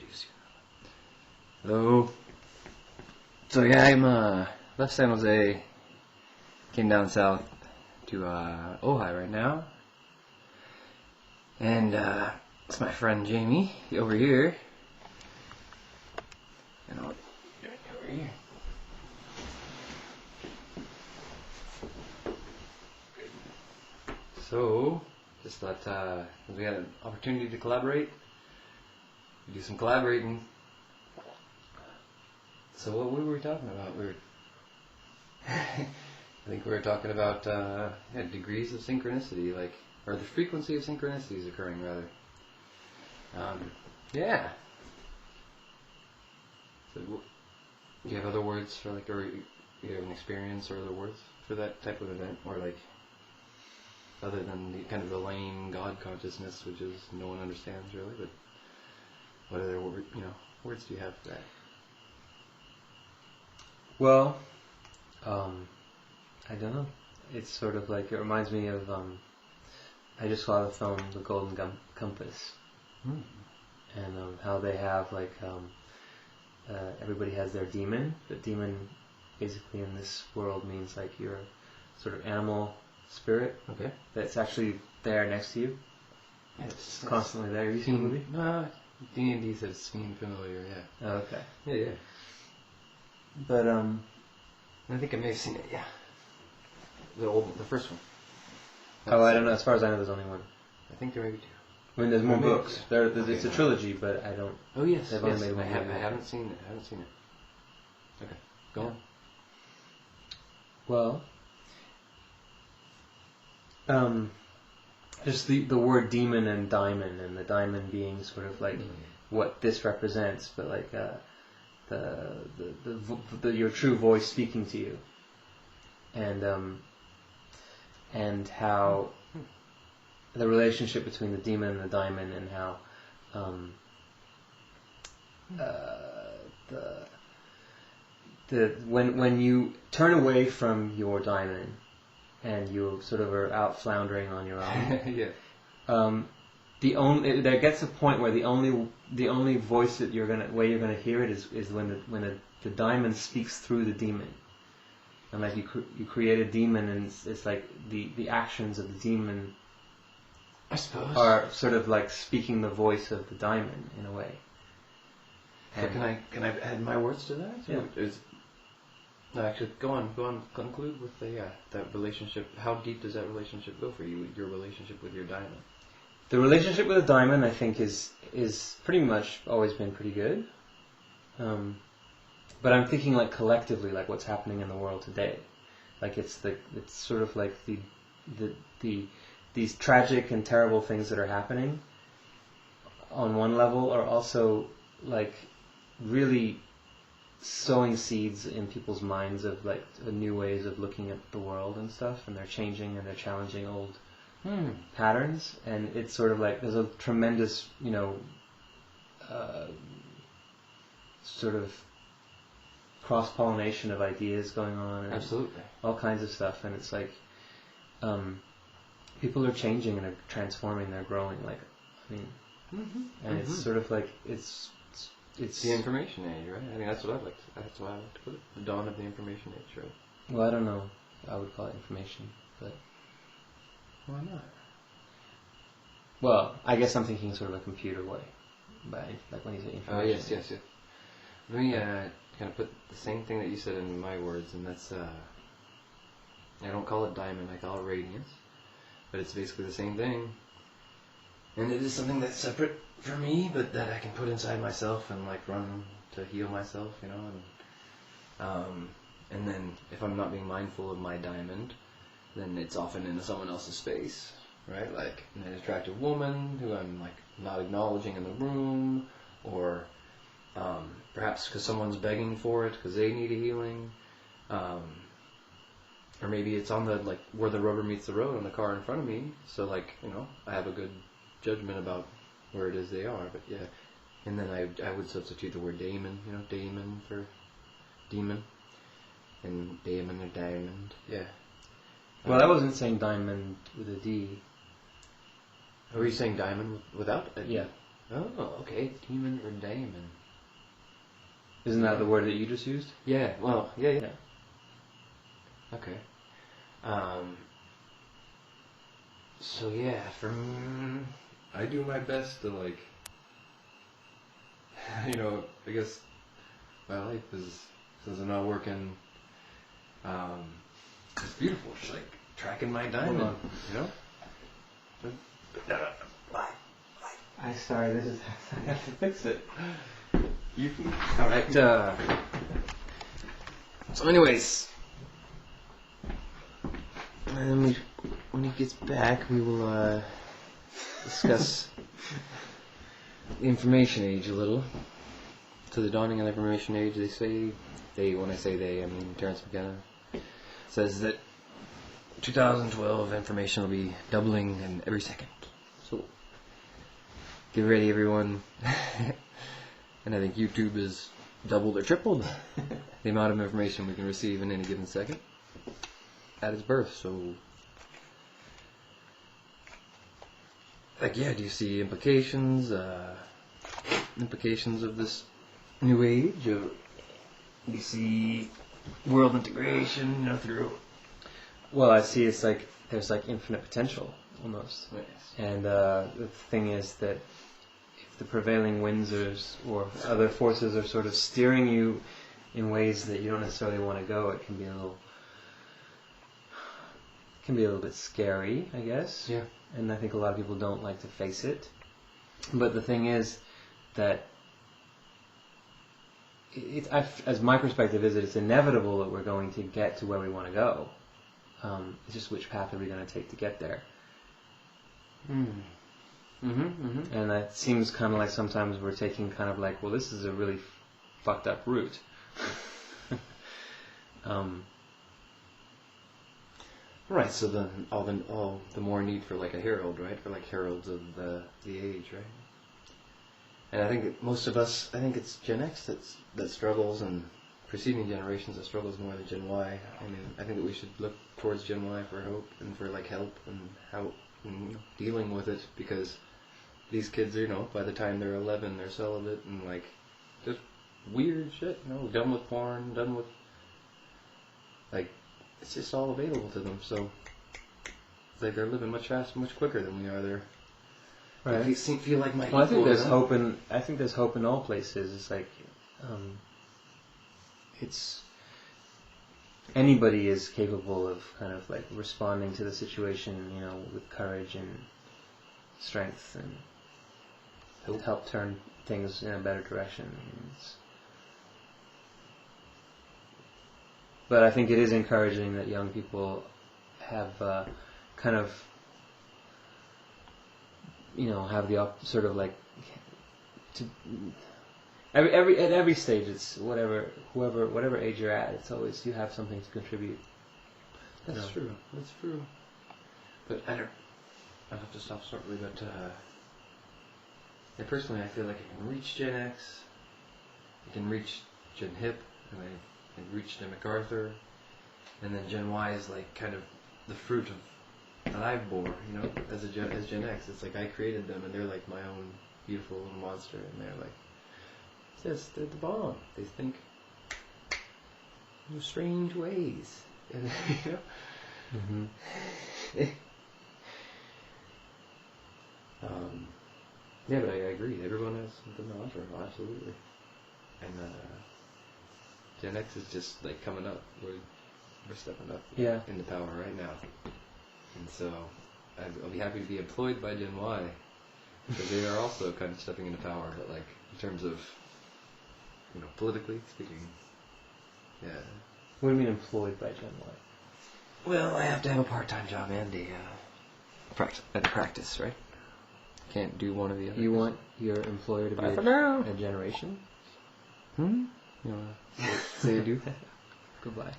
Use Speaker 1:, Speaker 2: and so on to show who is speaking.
Speaker 1: introduce you. Hello. So yeah, I'm left San Jose. Came down south to Ojai right now, and it's my friend Jamie over here, and I'll do it over here. So just thought we had an opportunity to collaborate. Do some collaborating. So what were we talking about? I think we were talking about degrees of synchronicity, or the frequency of synchronicities occurring, rather. Yeah. So, do you have other words for or you have an experience or other words for that type of event, or other than the kind of the lame God consciousness, which is no one understands really, but what other words do you have for that?
Speaker 2: Well, I don't know. It's sort of it reminds me of, I just saw the film The Golden Compass, and how they have everybody has their demon. The demon basically in this world means your sort of animal spirit.
Speaker 1: Okay.
Speaker 2: That's actually there next to you.
Speaker 1: It's
Speaker 2: constantly there. Have you seen the movie?
Speaker 1: D&D says seem familiar, yeah.
Speaker 2: Oh, okay.
Speaker 1: Yeah.
Speaker 2: But
Speaker 1: I think I may have seen it, yeah. The first one.
Speaker 2: I don't know. As far as I know, there's only one.
Speaker 1: I think there may be two.
Speaker 2: I mean, there's more
Speaker 1: Maybe.
Speaker 2: books. It's a trilogy, but I don't.
Speaker 1: Oh yes,
Speaker 2: they've
Speaker 1: yes.
Speaker 2: only made one movie.
Speaker 1: I haven't seen it. Okay, go on.
Speaker 2: Well, just the word demon and diamond, and the diamond being sort of what this represents, but your true voice speaking to you, and how the relationship between the demon and the diamond, and how when you turn away from your diamond and you sort of are out floundering on your own,
Speaker 1: yeah.
Speaker 2: There gets a point where the only voice that you're gonna hear it is when the diamond speaks through the demon, and you create a demon, and it's the actions of the demon,
Speaker 1: I suppose,
Speaker 2: are sort of speaking the voice of the diamond in a way.
Speaker 1: So can I add my words to that?
Speaker 2: Yeah.
Speaker 1: No, actually, go on. Conclude with that relationship. How deep does that relationship go for you? Your relationship with your diamond.
Speaker 2: The relationship with a diamond, I think, is pretty much always been pretty good. But I'm thinking collectively, what's happening in the world today. It's sort of these tragic and terrible things that are happening on one level are also really sowing seeds in people's minds of new ways of looking at the world and stuff, and they're changing and they're challenging old patterns, and it's sort of there's a tremendous sort of cross-pollination of ideas going on, and
Speaker 1: absolutely
Speaker 2: all kinds of stuff, and it's people are changing and are transforming, they're growing, and it's sort of it's
Speaker 1: the information age, right? I mean, that's why I like to put it. The dawn of the information age, right?
Speaker 2: Well, I don't know. I would call it information, but
Speaker 1: why not?
Speaker 2: Well, I guess I'm thinking sort of a computer way, by when you say information.
Speaker 1: Oh yes. Let me kind of put the same thing that you said in my words, and that's I don't call it diamond, I call it radiance, but it's basically the same thing. And it is something that's separate from me, but that I can put inside myself and run to heal myself, and then if I'm not being mindful of my diamond, then it's often in someone else's space, right? Like an attractive woman who I'm not acknowledging in the room, or perhaps because someone's begging for it because they need a healing, or maybe it's on the where the rubber meets the road on the car in front of me. So I have a good judgment about where it is they are, but yeah. And then I would substitute the word daemon, daemon for demon, and daemon or diamond, yeah.
Speaker 2: Well, I wasn't saying diamond with a D.
Speaker 1: Were you saying diamond without a D?
Speaker 2: Yeah.
Speaker 1: Oh, okay. Demon or daemon.
Speaker 2: Isn't that the word that you just used?
Speaker 1: Yeah, well, yeah.
Speaker 2: Yeah.
Speaker 1: Okay. So yeah, I do my best to like, I guess my life is, since I'm not working, it's beautiful. It's like tracking my diamond,
Speaker 2: on.
Speaker 1: you know?
Speaker 2: I'm sorry, this is, I have to fix it.
Speaker 1: Alright, so anyways, when he gets back, we will, discuss the information age a little. To the dawning of the information age, when I say they, I mean Terence McKenna, says that 2012 information will be doubling in every second. So, get ready everyone. And I think YouTube has doubled or tripled the amount of information we can receive in any given second at its birth. So, like, yeah, do you see implications of this new age? Or do you see world integration, through?
Speaker 2: Well, I see it's like, there's like infinite potential, almost.
Speaker 1: Yes.
Speaker 2: And the thing is that if the prevailing winds or other forces are sort of steering you in ways that you don't necessarily want to go, it can be a little bit scary, I guess.
Speaker 1: Yeah.
Speaker 2: And I think a lot of people don't like to face it. But the thing is that as my perspective is that it's inevitable that we're going to get to where we want to go. It's just which path are we going to take to get there. And it seems kind of like sometimes we're taking kind of like, well, this is a really fucked up route.
Speaker 1: Right. So then, all the more need for like a herald, right? For like heralds of the age, right? And I think that most of us, I think it's Gen X that struggles, and preceding generations that struggles more than Gen Y. I mean, I think that we should look towards Gen Y for hope and for like help and how dealing with it, because these kids are, by the time they're 11, they're celibate and like just weird shit, done with porn, done with like, it's just all available to them. So it's like they're living much faster, much quicker than we are. They're
Speaker 2: Right.
Speaker 1: They feel like my.
Speaker 2: Well, I think there's hope in. I think there's hope in all places. It's like, it's anybody is capable of kind of like responding to the situation, with courage and strength, and help turn things in a better direction. But I think it is encouraging that young people have kind of, have the sort of like to at every stage. It's whatever age you're at. It's always you have something to contribute.
Speaker 1: That's true. That's true. But I'll have to stop shortly. But personally, I feel like I can reach Gen X. I can reach Gen Hip, and I can reach Gen MacArthur, and then Gen Y is like kind of the fruit of that I've bore, as Gen X. It's like I created them, and they're like my own beautiful little monster, and they're like, they're the bomb. They think in strange ways, and yeah, but I agree. Everyone has something to offer, absolutely. And Gen X is just like coming up. We're stepping up into power right now. And so I'll be happy to be employed by Gen Y, because they are also kind of stepping into power, but like in terms of, politically speaking. Yeah.
Speaker 2: What do you mean employed by Gen Y?
Speaker 1: Well, I have to have a part-time job and a practice, right? Can't do one or the other.
Speaker 2: You want your employer to be a generation?
Speaker 1: You want to say you do?
Speaker 2: Goodbye.